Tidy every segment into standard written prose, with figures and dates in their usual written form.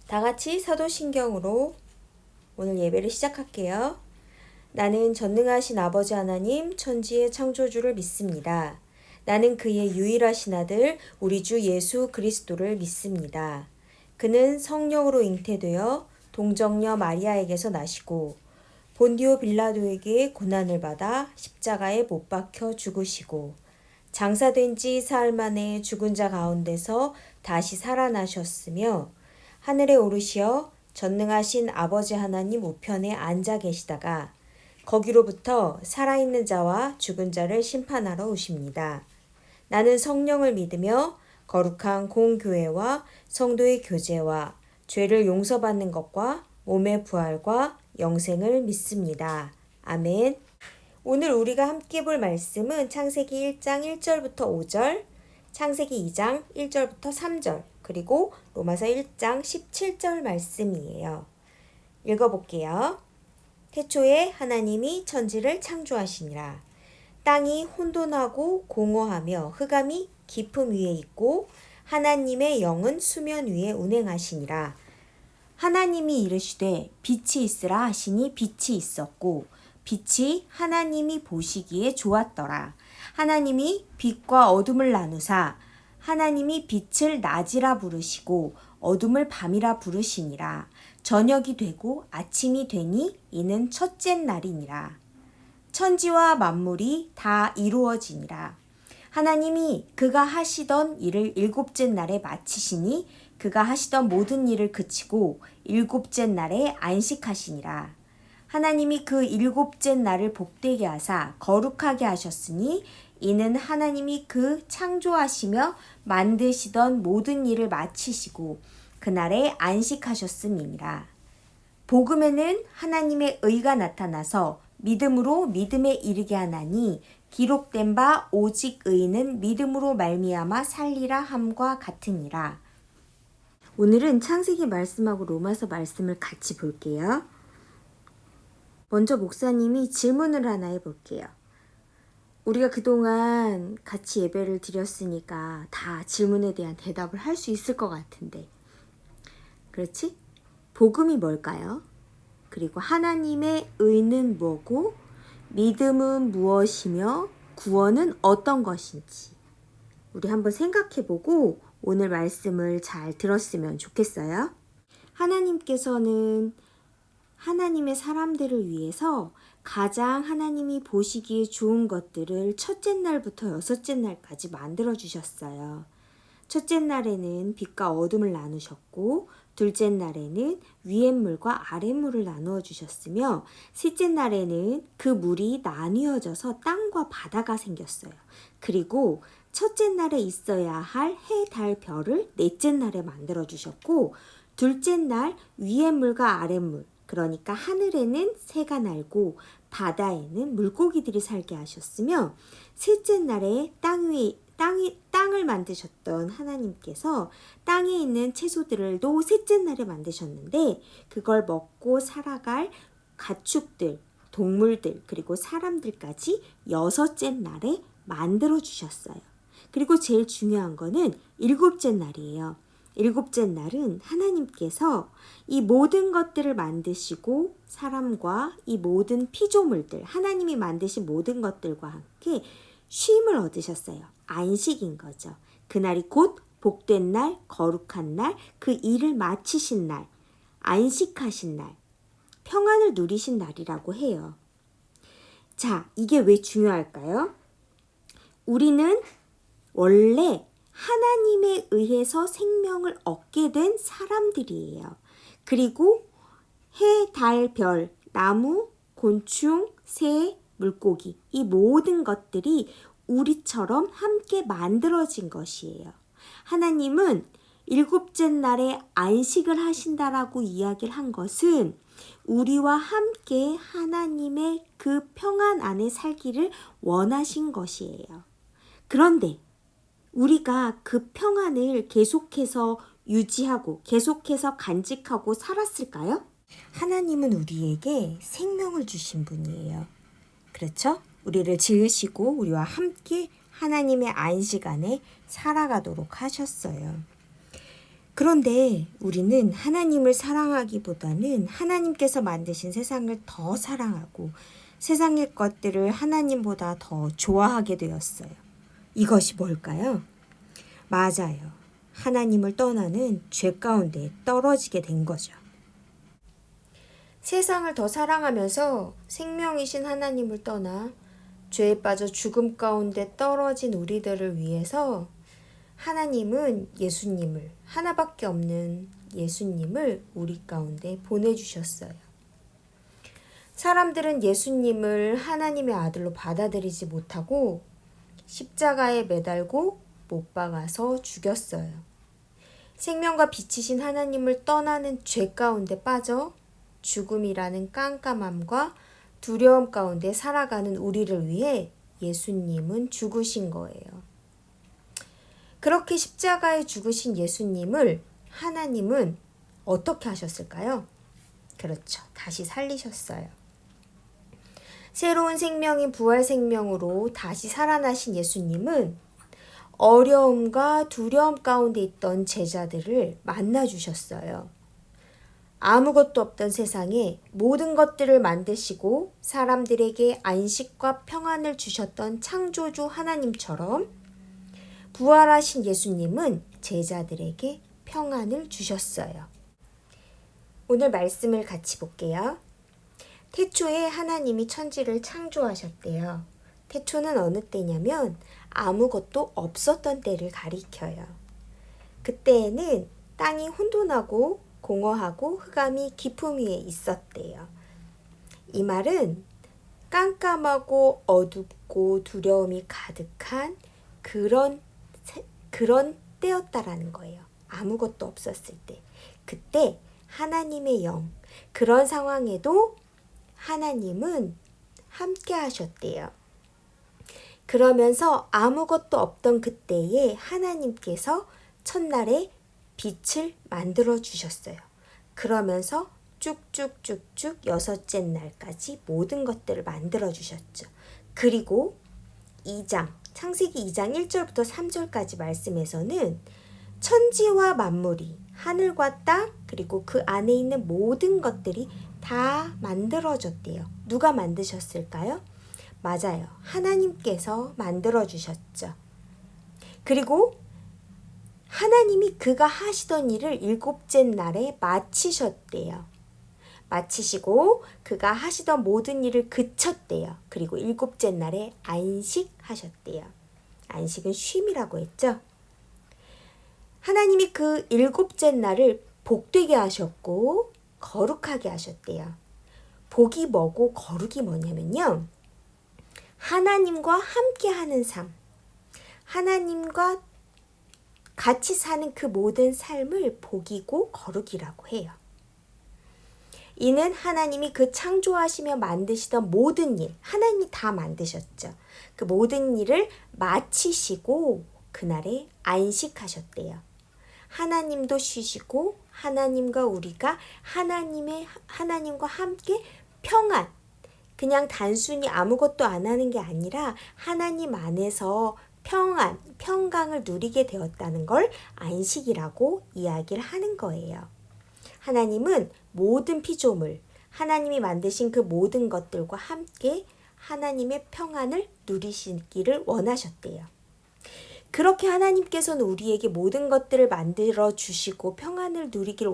다 같이 사도신경으로 오늘 예배를 시작할게요. 나는 전능하신 아버지 하나님 천지의 창조주를 믿습니다. 나는 그의 유일하신 아들 우리 주 예수 그리스도를 믿습니다. 그는 성령으로 잉태되어 동정녀 마리아에게서 나시고 본디오 빌라도에게 고난을 받아 십자가에 못 박혀 죽으시고 장사된 지 사흘 만에 죽은 자 가운데서 다시 살아나셨으며 하늘에 오르시어 전능하신 아버지 하나님 우편에 앉아 계시다가 거기로부터 살아있는 자와 죽은 자를 심판하러 오십니다. 나는 성령을 믿으며 거룩한 공교회와 성도의 교제와 죄를 용서받는 것과 몸의 부활과 영생을 믿습니다. 아멘. 오늘 우리가 함께 볼 말씀은 창세기 1장 1절부터 5절, 창세기 2장 1절부터 3절, 그리고 로마서 1장 17절 말씀이에요. 읽어볼게요. 태초에 하나님이 천지를 창조하시니라. 땅이 혼돈하고 공허하며 흑암이 깊음 위에 있고 하나님의 영은 수면 위에 운행하시니라. 하나님이 이르시되 빛이 있으라 하시니 빛이 있었고 빛이 하나님이 보시기에 좋았더라. 하나님이 빛과 어둠을 나누사 하나님이 빛을 낮이라 부르시고 어둠을 밤이라 부르시니라. 저녁이 되고 아침이 되니 이는 첫째 날이니라. 천지와 만물이 다 이루어지니라. 하나님이 그가 하시던 일을 일곱째 날에 마치시니 그가 하시던 모든 일을 그치고 일곱째 날에 안식하시니라. 하나님이 그 일곱째 날을 복되게 하사 거룩하게 하셨으니 이는 하나님이 그 창조하시며 만드시던 모든 일을 마치시고 그날에 안식하셨음이니라. 복음에는 하나님의 의가 나타나서 믿음으로 믿음에 이르게 하나니 기록된 바 오직 의인은 믿음으로 말미암아 살리라 함과 같으니라. 오늘은 창세기 말씀하고 로마서 말씀을 같이 볼게요. 먼저 목사님이 질문을 하나 해볼게요. 우리가 그동안 같이 예배를 드렸으니까 다 질문에 대한 대답을 할 수 있을 것 같은데, 그렇지? 복음이 뭘까요? 그리고 하나님의 의는 뭐고 믿음은 무엇이며 구원은 어떤 것인지 우리 한번 생각해보고 오늘 말씀을 잘 들었으면 좋겠어요. 하나님께서는 하나님의 사람들을 위해서 가장 하나님이 보시기에 좋은 것들을 첫째 날부터 여섯째 날까지 만들어 주셨어요. 첫째 날에는 빛과 어둠을 나누셨고 둘째 날에는 위의 물과 아랫 물을 나누어 주셨으며 셋째 날에는 그 물이 나뉘어져서 땅과 바다가 생겼어요. 그리고 첫째 날에 있어야 할 해, 달, 별을 넷째 날에 만들어 주셨고 둘째 날 위의 물과 아랫 물, 그러니까 하늘에는 새가 날고 바다에는 물고기들이 살게 하셨으며 셋째 날에 땅을 만드셨던 하나님께서 땅에 있는 채소들도 셋째 날에 만드셨는데 그걸 먹고 살아갈 가축들, 동물들, 그리고 사람들까지 여섯째 날에 만들어 주셨어요. 그리고 제일 중요한 거는 일곱째 날이에요. 일곱째 날은 하나님께서 이 모든 것들을 만드시고 사람과 이 모든 피조물들, 하나님이 만드신 모든 것들과 함께 쉼을 얻으셨어요. 안식인 거죠. 그날이 곧 복된 날, 거룩한 날, 그 일을 마치신 날, 안식하신 날, 평안을 누리신 날이라고 해요. 자, 이게 왜 중요할까요? 우리는 원래 하나님에 의해서 생명을 얻게 된 사람들이에요. 그리고 해, 달, 별, 나무, 곤충, 새, 물고기, 이 모든 것들이 우리처럼 함께 만들어진 것이에요. 하나님은 일곱째 날에 안식을 하신다라고 이야기를 한 것은 우리와 함께 하나님의 그 평안 안에 살기를 원하신 것이에요. 그런데 우리가 그 평안을 계속해서 유지하고 계속해서 간직하고 살았을까요? 하나님은 우리에게 생명을 주신 분이에요. 그렇죠? 우리를 지으시고 우리와 함께 하나님의 안식 안에 살아가도록 하셨어요. 그런데 우리는 하나님을 사랑하기보다는 하나님께서 만드신 세상을 더 사랑하고 세상의 것들을 하나님보다 더 좋아하게 되었어요. 이것이 뭘까요? 맞아요. 하나님을 떠나는 죄 가운데 떨어지게 된 거죠. 세상을 더 사랑하면서 생명이신 하나님을 떠나 죄에 빠져 죽음 가운데 떨어진 우리들을 위해서 하나님은 예수님을, 하나밖에 없는 예수님을 우리 가운데 보내주셨어요. 사람들은 예수님을 하나님의 아들로 받아들이지 못하고 십자가에 매달고 못 박아서 죽였어요. 생명과 빛이신 하나님을 떠나는 죄 가운데 빠져 죽음이라는 깜깜함과 두려움 가운데 살아가는 우리를 위해 예수님은 죽으신 거예요. 그렇게 십자가에 죽으신 예수님을 하나님은 어떻게 하셨을까요? 그렇죠. 다시 살리셨어요. 새로운 생명인 부활 생명으로 다시 살아나신 예수님은 어려움과 두려움 가운데 있던 제자들을 만나주셨어요. 아무것도 없던 세상에 모든 것들을 만드시고 사람들에게 안식과 평안을 주셨던 창조주 하나님처럼 부활하신 예수님은 제자들에게 평안을 주셨어요. 오늘 말씀을 같이 볼게요. 태초에 하나님이 천지를 창조하셨대요. 태초는 어느 때냐면 아무것도 없었던 때를 가리켜요. 그때에는 땅이 혼돈하고 공허하고 흑암이 깊음 위에 있었대요. 이 말은 깜깜하고 어둡고 두려움이 가득한 그런 때였다라는 거예요. 아무것도 없었을 때. 그때 하나님의 영, 그런 상황에도 하나님은 함께 하셨대요. 그러면서 아무것도 없던 그때에 하나님께서 첫날에 빛을 만들어 주셨어요. 그러면서 쭉쭉쭉쭉 여섯째 날까지 모든 것들을 만들어 주셨죠. 그리고 2장, 창세기 2장 1절부터 3절까지 말씀에서는 천지와 만물이 하늘과 땅 그리고 그 안에 있는 모든 것들이 다 만들어졌대요. 누가 만드셨을까요? 맞아요. 하나님께서 만들어 주셨죠. 그리고 하나님이 그가 하시던 일을 일곱째 날에 마치셨대요. 마치시고 그가 하시던 모든 일을 그쳤대요. 그리고 일곱째 날에 안식하셨대요. 안식은 쉼이라고 했죠. 하나님이 그 일곱째 날을 복되게 하셨고 거룩하게 하셨대요. 복이 뭐고 거룩이 뭐냐면요. 하나님과 함께하는 삶, 하나님과 같이 사는 그 모든 삶을 복이고 거룩이라고 해요. 이는 하나님이 그 창조하시며 만드시던 모든 일, 하나님이 다 만드셨죠. 그 모든 일을 마치시고 그날에 안식하셨대요. 하나님도 쉬시고 하나님과 우리가 하나님과 함께 평안, 그냥 단순히 아무것도 안 하는 게 아니라 하나님 안에서 평안, 평강을 누리게 되었다는 걸 안식이라고 이야기를 하는 거예요. 하나님은 모든 피조물, 하나님이 만드신 그 모든 것들과 함께 하나님의 평안을 누리시기를 원하셨대요. 그렇게 하나님께서는 우리에게 모든 것들을 만들어 주시고 평안을 누리기를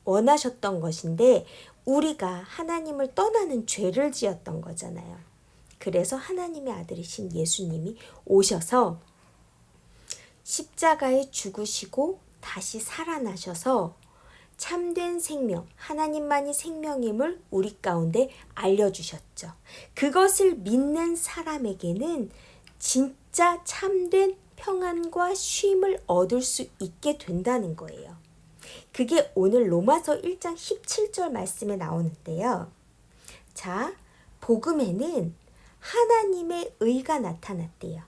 원하셨던 것인데 우리가 하나님을 떠나는 죄를 지었던 거잖아요. 그래서 하나님의 아들이신 예수님이 오셔서 십자가에 죽으시고 다시 살아나셔서 참된 생명, 하나님만이 생명임을 우리 가운데 알려주셨죠. 그것을 믿는 사람에게는 진짜 참된 평안과 쉼을 얻을 수 있게 된다는 거예요. 그게 오늘 로마서 1장 17절 말씀에 나오는데요. 자, 복음에는 하나님의 의가 나타났대요.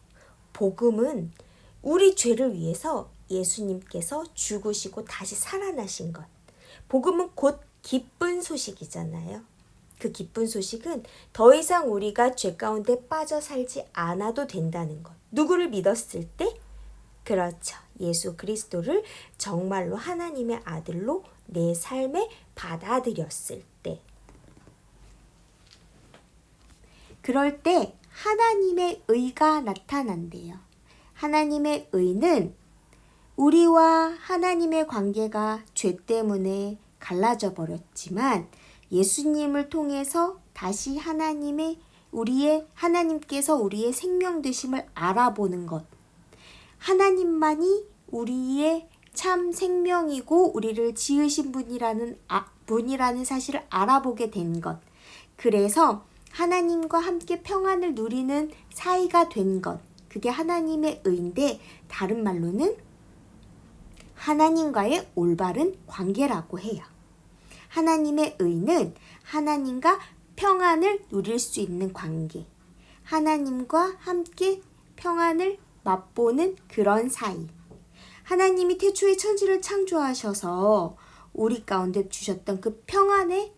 복음은 우리 죄를 위해서 예수님께서 죽으시고 다시 살아나신 것. 복음은 곧 기쁜 소식이잖아요. 그 기쁜 소식은 더 이상 우리가 죄 가운데 빠져 살지 않아도 된다는 것. 누구를 믿었을 때? 그렇죠. 예수 그리스도를 정말로 하나님의 아들로 내 삶에 받아들였을 때, 그럴 때 하나님의 의가 나타난대요. 하나님의 의는 우리와 하나님의 관계가 죄 때문에 갈라져 버렸지만 예수님을 통해서 다시 하나님께서 우리의 생명 되심을 알아보는 것. 하나님만이 우리의 참 생명이고 우리를 지으신 분이라는 사실을 알아보게 된 것. 그래서 하나님과 함께 평안을 누리는 사이가 된 것. 그게 하나님의 의인데 다른 말로는 하나님과의 올바른 관계라고 해요. 하나님의 의는 하나님과 평안을 누릴 수 있는 관계. 하나님과 함께 평안을 맛보는 그런 사이. 하나님이 태초에 천지를 창조하셔서 우리 가운데 주셨던 그 평안의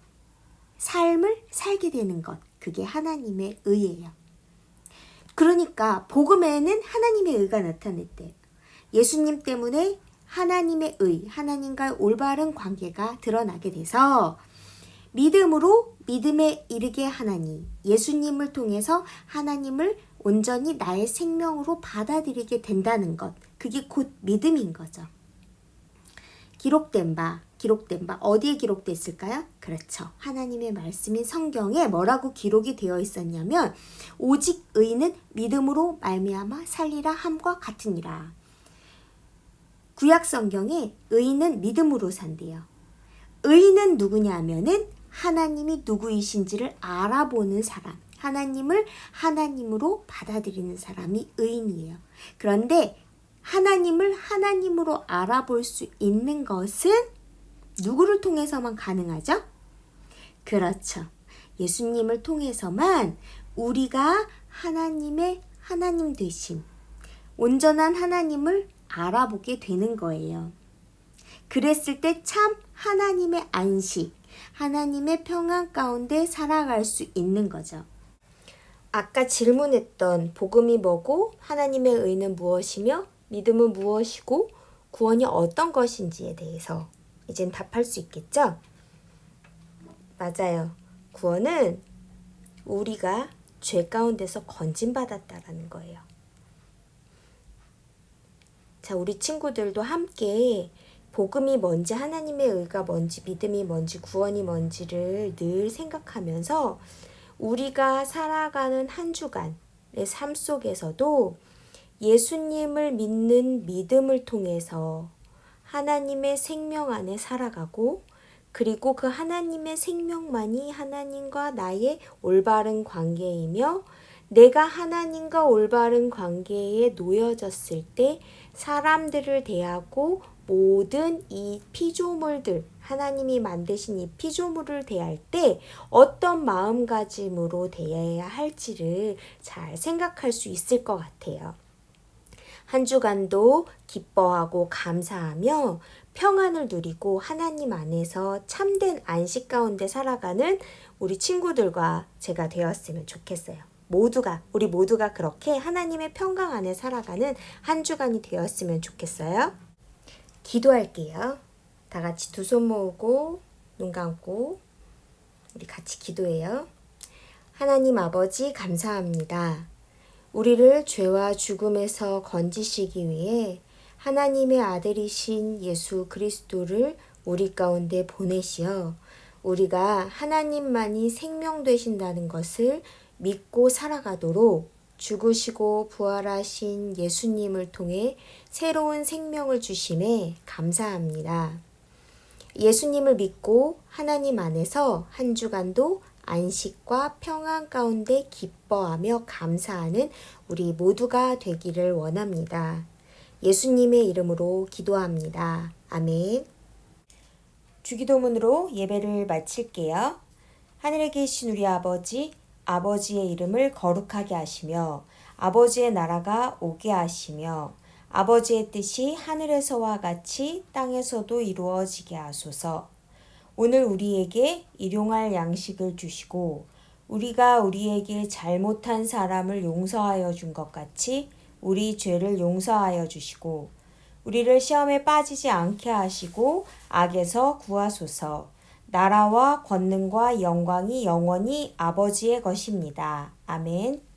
삶을 살게 되는 것. 그게 하나님의 의예요. 그러니까 복음에는 하나님의 의가 나타났대요. 예수님 때문에 하나님의 의, 하나님과의 올바른 관계가 드러나게 돼서 믿음으로 믿음에 이르게 하나니, 예수님을 통해서 하나님을 온전히 나의 생명으로 받아들이게 된다는 것. 그게 곧 믿음인 거죠. 기록된 바 어디에 기록됐을까요? 그렇죠. 하나님의 말씀인 성경에 뭐라고 기록이 되어 있었냐면 오직 의인은 믿음으로 말미암아 살리라 함과 같으니라. 구약 성경에 의인은 믿음으로 산대요. 의인은 누구냐 하면은 하나님이 누구이신지를 알아보는 사람, 하나님을 하나님으로 받아들이는 사람이 의인이에요. 그런데 하나님을 하나님으로 알아볼 수 있는 것은 누구를 통해서만 가능하죠? 그렇죠. 예수님을 통해서만 우리가 하나님의 하나님 되심, 온전한 하나님을 알아보게 되는 거예요. 그랬을 때 참 하나님의 안식, 하나님의 평안 가운데 살아갈 수 있는 거죠. 아까 질문했던 복음이 뭐고 하나님의 의는 무엇이며 믿음은 무엇이고 구원이 어떤 것인지에 대해서 이젠 답할 수 있겠죠? 맞아요. 구원은 우리가 죄 가운데서 건진받았다라는 거예요. 자, 우리 친구들도 함께 복음이 뭔지, 하나님의 의가 뭔지, 믿음이 뭔지, 구원이 뭔지를 늘 생각하면서 우리가 살아가는 한 주간의 삶 속에서도 예수님을 믿는 믿음을 통해서 하나님의 생명 안에 살아가고, 그리고 그 하나님의 생명만이 하나님과 나의 올바른 관계이며 내가 하나님과 올바른 관계에 놓여졌을 때 사람들을 대하고 모든 이 피조물들, 하나님이 만드신 이 피조물을 대할 때 어떤 마음가짐으로 대해야 할지를 잘 생각할 수 있을 것 같아요. 한 주간도 기뻐하고 감사하며 평안을 누리고 하나님 안에서 참된 안식 가운데 살아가는 우리 친구들과 제가 되었으면 좋겠어요. 우리 모두가 그렇게 하나님의 평강 안에 살아가는 한 주간이 되었으면 좋겠어요. 기도할게요. 다 같이 두 손 모으고 눈 감고 우리 같이 기도해요. 하나님 아버지 감사합니다. 우리를 죄와 죽음에서 건지시기 위해 하나님의 아들이신 예수 그리스도를 우리 가운데 보내시어 우리가 하나님만이 생명 되신다는 것을 믿고 살아가도록 죽으시고 부활하신 예수님을 통해 새로운 생명을 주심에 감사합니다. 예수님을 믿고 하나님 안에서 한 주간도 안식과 평안 가운데 기뻐하며 감사하는 우리 모두가 되기를 원합니다. 예수님의 이름으로 기도합니다. 아멘. 주기도문으로 예배를 마칠게요. 하늘에 계신 우리 아버지, 아버지의 이름을 거룩하게 하시며 아버지의 나라가 오게 하시며 아버지의 뜻이 하늘에서와 같이 땅에서도 이루어지게 하소서. 오늘 우리에게 일용할 양식을 주시고 우리가 우리에게 잘못한 사람을 용서하여 준 것 같이 우리 죄를 용서하여 주시고 우리를 시험에 빠지지 않게 하시고 악에서 구하소서. 나라와 권능과 영광이 영원히 아버지의 것입니다. 아멘.